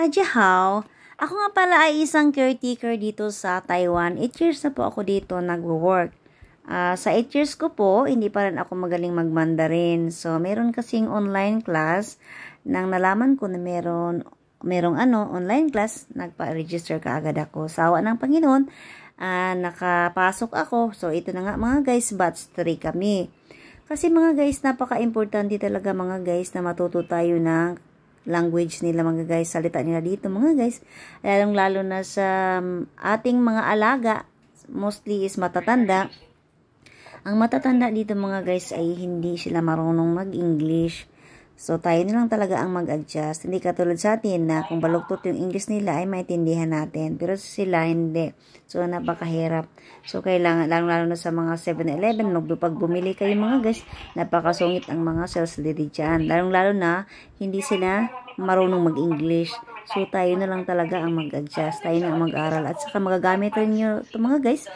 Hao. Ako nga pala ay isang caretaker dito sa Taiwan. 8 years na po ako dito nagwo-work. Sa 8 years ko po, hindi pa rin ako magaling mag-Mandarin. So, meron kasing online class. Nang nalaman ko na merong online class, nagpa-register kaagad ako. Sa awa ng Panginoon, nakapasok ako. So, ito na nga mga guys, batch 3 kami. Kasi mga guys, napaka-importante talaga mga guys na matuto tayo ng language nila mga guys, salita nila dito mga guys, lalong-lalo na sa ating mga alaga, mostly is matatanda. Ang matatanda dito mga guys ay hindi sila marunong mag-English. So, tayo na lang talaga ang mag-adjust. Hindi katulad sa atin na kung baluktot yung English nila ay maintindihan natin. Pero sila hindi. So, napakahirap. So, kailangan, lalo na sa mga 7-Eleven, pag bumili kayo mga guys, napakasungit ang mga sales lady dyan. Lalo na, hindi sila marunong mag-English. So, tayo na lang talaga ang mag-adjust. Tayo na ang mag-aral. At saka magagamit rin nyo ito mga guys.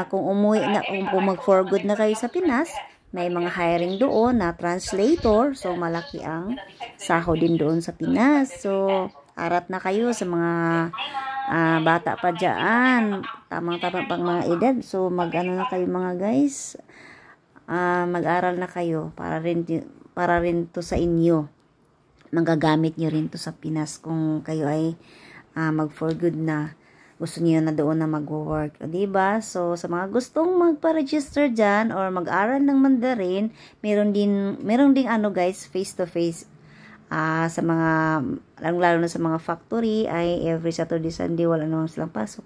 Kung umuwi na, kung mag-for good na kayo sa Pinas, may mga hiring doon na translator. So, malaki ang sahod din doon sa Pinas. So, arat na kayo sa mga bata pa dyan. Tamang-tamang pang mga edad. So, mag-ano na kayo mga guys. Mag-aral na kayo para rin to sa inyo. Magagamit nyo rin to sa Pinas kung kayo ay mag-for good na. Gusto niyo na doon na mag-work. O, diba? So, sa mga gustong magpa-register dyan or mag-aral ng Mandarin, meron din guys, face-to-face. Sa mga, lalo na sa mga factory, ay every Saturday, Sunday, wala naman silang pasok.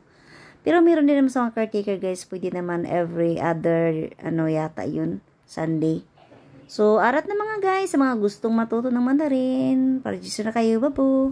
Pero meron din naman sa mga caretaker guys, pwede naman every other, yata yun, Sunday. So, arat na mga guys, sa mga gustong matuto ng Mandarin, pa-register na kayo, babo.